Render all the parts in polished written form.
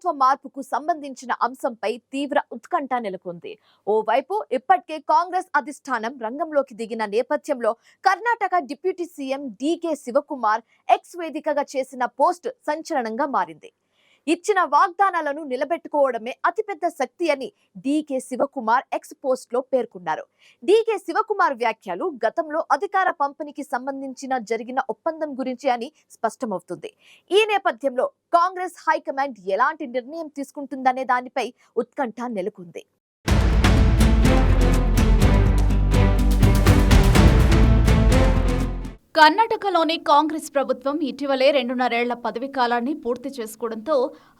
నాయకత్వ మార్పుకు సంబంధించిన అంశంపై తీవ్ర ఉత్కంఠ నెలకొంది. ఓవైపు ఇప్పటికే కాంగ్రెస్ అధిష్టానం రంగంలోకి దిగిన నేపథ్యంలో Karnataka deputy CM DK Shivakumar X వేదికగా చేసిన పోస్ట్ సంచలనంగా మారింది. ఇచ్చిన వాగ్దానాలను నిలబెట్టుకోవడమే అతిపెద్ద శక్తి అని డీకే శివకుమార్ ఎక్స్ పోస్ట్ లో పేర్కొన్నారు. డీకే శివకుమార్ వ్యాఖ్యలు గతంలో అధికార పంపిణీకి సంబంధించిన జరిగిన ఒప్పందం గురించి అని స్పష్టమవుతుంది. ఈ నేపథ్యంలో కాంగ్రెస్ హైకమాండ్ ఎలాంటి నిర్ణయం తీసుకుంటుందనే దానిపై ఉత్కంఠ నెలకొంది. కర్ణాటకలోని కాంగ్రెస్ ప్రభుత్వం ఇటీవలే 2.5 ఏళ్ల పదవీ కాలాన్ని పూర్తి చేసుకోవడంతో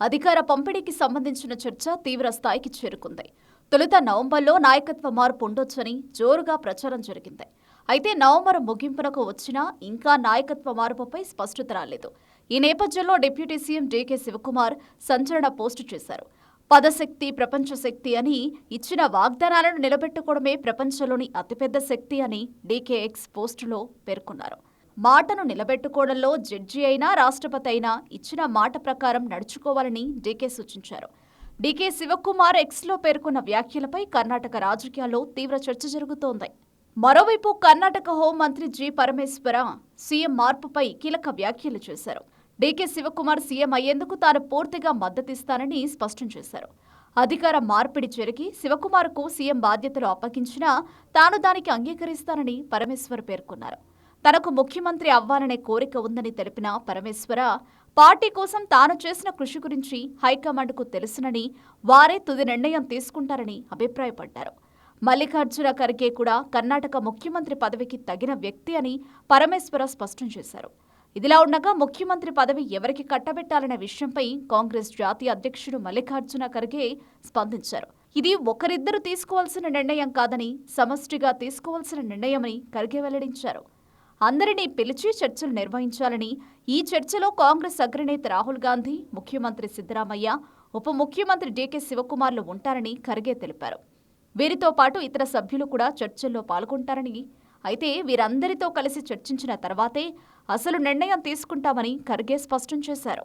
అధికార పంపిణీకి సంబంధించిన చర్చ తీవ్ర స్థాయికి చేరుకుంది. తొలుత నవంబర్లో నాయకత్వ మార్పు ఉండొచ్చని జోరుగా ప్రచారం జరిగింది. అయితే నవంబర్ ముగింపునకు వచ్చినా ఇంకా నాయకత్వ మార్పుపై స్పష్టత రాలేదు. ఈ నేపథ్యంలో డిప్యూటీ సీఎం డీకే శివకుమార్ సంచలన పోస్టు చేశారు. పదశక్తి ప్రపంచ శక్తి అని ఇచ్చిన వాగ్దానాలను నిలబెట్టుకోవడమే ప్రపంచంలోని అతిపెద్ద శక్తి అని డీకే ఎక్స్ పోస్టులో పేర్కొన్నారు. మాటను నిలబెట్టుకోవడంలో జడ్జి అయినా రాష్ట్రపతి అయినా ఇచ్చిన మాట ప్రకారం నడుచుకోవాలని డీకే సూచించారు. డీకే శివకుమార్ ఎక్స్లో పేర్కొన్న వ్యాఖ్యలపై కర్ణాటక రాజకీయాల్లో తీవ్ర చర్చ జరుగుతోంది. మరోవైపు కర్ణాటక హోంమంత్రి జి పరమేశ్వర సీఎం మార్పుపై కీలక వ్యాఖ్యలు చేశారు. డీకే శివకుమార్ సీఎం అయ్యేందుకు తాను పూర్తిగా మద్దతిస్తానని స్పష్టం చేశారు. అధికార మార్పిడి జరిగి శివకుమార్కు సీఎం బాధ్యతలు అప్పగించినా తాను దానికి అంగీకరిస్తానని పరమేశ్వర్ పేర్కొన్నారు. తనకు ముఖ్యమంత్రి అవ్వాలనే కోరిక ఉందని తెలిపిన పరమేశ్వర పార్టీ కోసం తాను చేసిన కృషి గురించి హైకమాండ్కు తెలుసునని వారే తుది నిర్ణయం తీసుకుంటారని అభిప్రాయపడ్డారు. మల్లికార్జున ఖర్గే కూడా కర్ణాటక ముఖ్యమంత్రి పదవికి తగిన వ్యక్తి అని పరమేశ్వర స్పష్టం చేశారు. ఇదిలా ఉండగా ముఖ్యమంత్రి పదవి ఎవరికి కట్టబెట్టాలనే విషయంపై కాంగ్రెస్ జాతీయ అధ్యక్షుడు మల్లికార్జున ఖర్గే స్పందించారు. ఇది ఒకరిద్దరు తీసుకోవాల్సిన నిర్ణయం కాదని సమష్టిగా తీసుకోవాల్సిన నిర్ణయమని ఖర్గే వెల్లడించారు. అందరినీ పిలిచి చర్చలు నిర్వహించాలని, ఈ చర్చలో కాంగ్రెస్ అగ్రనేత రాహుల్ గాంధీ, ముఖ్యమంత్రి సిద్ధరామయ్య, ఉప ముఖ్యమంత్రి డీకే శివకుమార్లు ఉంటారని ఖర్గే తెలిపారు. వీరితో పాటు ఇతర సభ్యులు కూడా చర్చల్లో పాల్గొంటారని, అయితే వీరందరితో కలిసి చర్చించిన తర్వాతే అసలు నిర్ణయం తీసుకుంటామని ఖర్గే స్పష్టం చేశారు.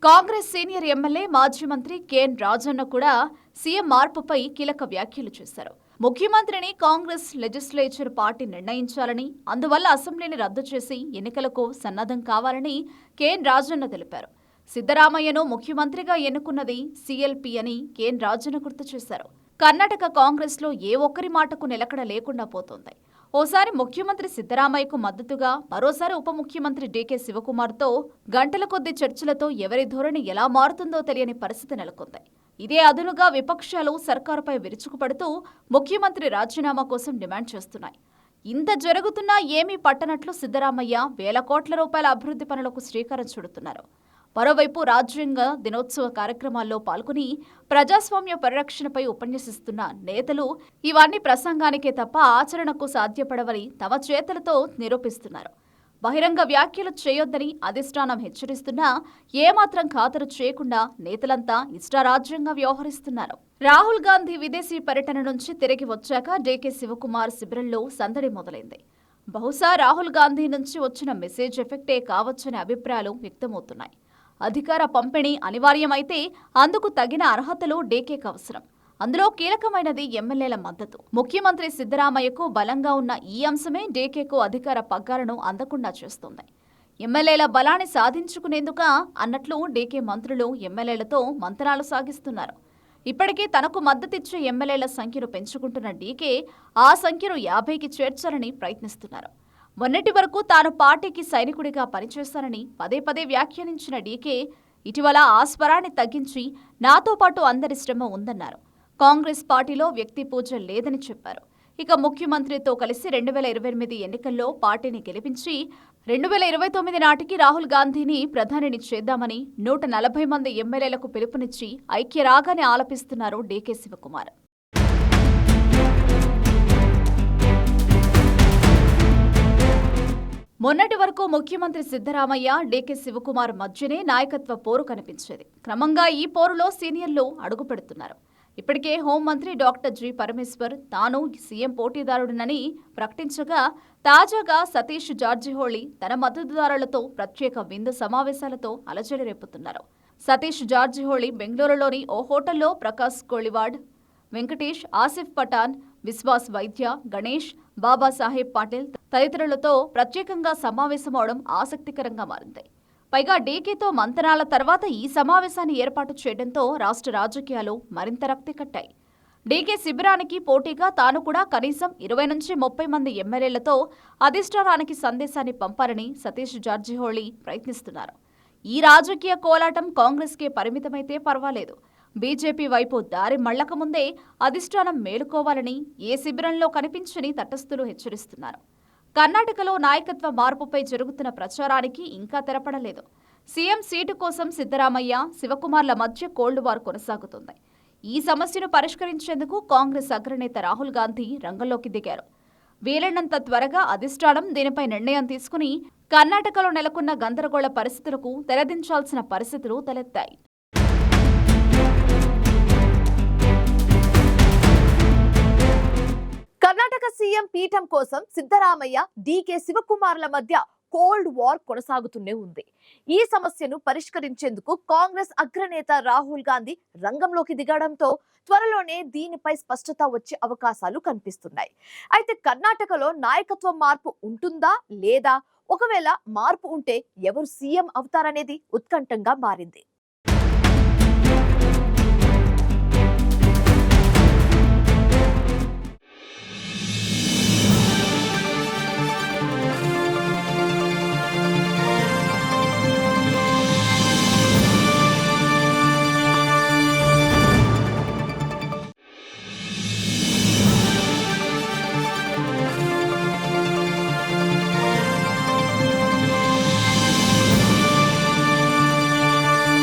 కాంగ్రెస్ సీనియర్ ఎమ్మెల్యే మాజీ మంత్రి కేఎన్ రాజన్న కూడా సీఎం మార్పుపై కీలక వ్యాఖ్యలు చేశారు. ముఖ్యమంత్రిని కాంగ్రెస్ లెజిస్లేచర్ పార్టీ నిర్ణయించాలని, అందువల్ల అసెంబ్లీని రద్దు చేసి ఎన్నికలకు సన్నద్ధం కావాలని కేఎన్ రాజన్న తెలిపారు. సిద్ధరామయ్యను ముఖ్యమంత్రిగా ఎన్నుకున్నది సీఎల్పీ అని కేఎన్ రాజన్న గుర్తు చేశారు. కర్ణాటక కాంగ్రెస్లో ఏ ఒక్కరి మాటకు నిలకడ లేకుండా పోతోంది. ఓసారి ముఖ్యమంత్రి సిద్ధరామయ్యకు మద్దతుగా, మరోసారి ఉప ముఖ్యమంత్రి డీకే శివకుమార్తో గంటల కొద్ది చర్చలతో ఎవరి ధోరణి ఎలా మారుతుందో తెలియని పరిస్థితి నెలకొంది. ఇదే అదునుగా విపక్షాలు సర్కారుపై విరుచుకుపడుతూ ముఖ్యమంత్రి రాజీనామా కోసం డిమాండ్ చేస్తున్నాయి. ఇంత జరుగుతున్నా ఏమీ పట్టనట్లు సిద్ధరామయ్య వేల కోట్ల రూపాయల అభివృద్ధి పనులకు శ్రీకారం చుడుతున్నారు. మరోవైపు రాజ్యాంగ దినోత్సవ కార్యక్రమాల్లో పాల్గొని ప్రజాస్వామ్య పరిరక్షణపై ఉపన్యసిస్తున్న నేతలు ఇవన్నీ ప్రసంగానికే తప్ప ఆచరణకు సాధ్యపడవని తమ చేతులతో నిరూపిస్తున్నారు. బహిరంగ వ్యాఖ్యలు చేయొద్దని అధిష్టానం హెచ్చరిస్తున్నా ఏమాత్రం ఖాతరు చేయకుండా నేతలంతా ఇష్టారాజ్యంగా వ్యవహరిస్తున్నారు. రాహుల్ గాంధీ విదేశీ పర్యటన నుంచి తిరిగి వచ్చాక డీకే శివకుమార్ శిబిరంలో సందడి మొదలైంది. బహుశా రాహుల్ గాంధీ నుంచి వచ్చిన మెసేజ్ ఎఫెక్టే కావచ్చనే అభిప్రాయాలు వ్యక్తమవుతున్నాయి. అధికార పంపిణీ అనివార్యమైతే అందుకు తగిన అర్హతలు డీకేకి అవసరం. అందులో కీలకమైనది ఎమ్మెల్యేల మద్దతు. ముఖ్యమంత్రి సిద్ధరామయ్యకు బలంగా ఉన్న ఈ అంశమే డీకేకు అధికార పగ్గాలను అందకుండా చేస్తోంది. ఎమ్మెల్యేల బలాన్ని సాధించుకునేందుక అన్నట్లు డీకే మంత్రులు ఎమ్మెల్యేలతో మంతనాలు సాగిస్తున్నారు. ఇప్పటికే తనకు మద్దతిచ్చే ఎమ్మెల్యేల సంఖ్యను పెంచుకుంటున్న డీకే ఆ సంఖ్యను 50కి చేర్చాలని ప్రయత్నిస్తున్నారు. మొన్నటి వరకు తాను పార్టీకి సైనికుడిగా పనిచేస్తానని పదే పదే వ్యాఖ్యానించిన డీకే ఇటీవల ఆ స్వరాన్ని తగ్గించి నాతో పాటు అందరి శ్రమ ఉందన్నారు. కాంగ్రెస్ పార్టీలో వ్యక్తి పూజ లేదని చెప్పారు. ఇక ముఖ్యమంత్రితో కలిసి 2028 ఎన్నికల్లో పార్టీని గెలిపించి 2029 నాటికి రాహుల్ గాంధీని ప్రధానిని చేద్దామని 140 మంది ఎమ్మెల్యేలకు పిలుపునిచ్చి ఐక్యరాగాన్ని ఆలపిస్తున్నారు డీకే శివకుమార్. మొన్నటి వరకు ముఖ్యమంత్రి సిద్ధరామయ్య, డీకే శివకుమార్ మధ్యనే నాయకత్వ పోరు కనిపించేది. క్రమంగా ఈ పోరులో సీనియర్లు అడుగుపెడుతున్నారు. ఇప్పటికే హోంమంత్రి డాక్టర్ జి పరమేశ్వర్ తాను సీఎం పోటీదారుడినని ప్రకటించగా తాజాగా సతీష్ జార్జిహోళీ తన మద్దతుదారులతో ప్రత్యేక విందు సమావేశాలతో అలజడి రేపుతున్నారు. సతీష్ జార్జిహోళీ బెంగళూరులోని ఓ హోటల్లో ప్రకాష్ కోళివాడ్, వెంకటేష్, ఆసిఫ్ పఠాన్, విశ్వాస్ వైద్య, గణేష్, బాబాసాహెబ్ పాటిల్ తదితరులతో ప్రత్యేకంగా సమావేశమవడం ఆసక్తికరంగా మారింది. పైగా డీకేతో మంతనాల తర్వాత ఈ సమావేశాన్ని ఏర్పాటు చేయడంతో రాష్ట్ర రాజకీయాలు మరింత రక్తి కట్టాయి. డీకే శిబిరానికి పోటీగా తాను కూడా కనీసం 20 నుంచి 30 మంది ఎమ్మెల్యేలతో అధిష్టానానికి సందేశాన్ని పంపాలని సతీష్ జార్జిహోళీ ప్రయత్నిస్తున్నారు. ఈ రాజకీయ కోలాటం కాంగ్రెస్కే పరిమితమైతే పర్వాలేదు. బీజేపీ వైపు దారి మళ్లక ముందే అధిష్టానం మేలుకోవాలని ఏ శిబిరంలో కనిపించని తటస్థులు హెచ్చరిస్తున్నారు. కర్ణాటకలో నాయకత్వ మార్పుపై జరుగుతున్న ప్రచారానికి ఇంకా తెరపడలేదు. సీఎం సీటు కోసం సిద్ధరామయ్య, శివకుమార్ల మధ్య కోల్డ్ వార్ కొనసాగుతుంది. ఈ సమస్యను పరిష్కరించేందుకు కాంగ్రెస్ అగ్రనేత రాహుల్ గాంధీ రంగంలోకి దిగారు. వీలైనంత త్వరగా అధిష్టానం దీనిపై నిర్ణయం తీసుకుని కర్ణాటకలో నెలకొన్న గందరగోళ పరిస్థితులకు తెరదించాల్సిన పరిస్థితులు తలెత్తాయి. కర్ణాటక సీఎం పీఠం కోసం సిద్ధరామయ్య, డీకే శివకుమార్ల మధ్య కోల్డ్ వార్ కొనసాగుతూనే ఉంది. ఈ సమస్యను పరిష్కరించేందుకు కాంగ్రెస్ అగ్రనేత రాహుల్ గాంధీ రంగంలోకి దిగడంతో త్వరలోనే దీనిపై స్పష్టత వచ్చే అవకాశాలు కనిపిస్తున్నాయి. అయితే కర్ణాటకలో నాయకత్వ మార్పు ఉంటుందా లేదా, ఒకవేళ మార్పు ఉంటే ఎవరు సీఎం అవుతారనేది ఉత్కంఠంగా మారింది.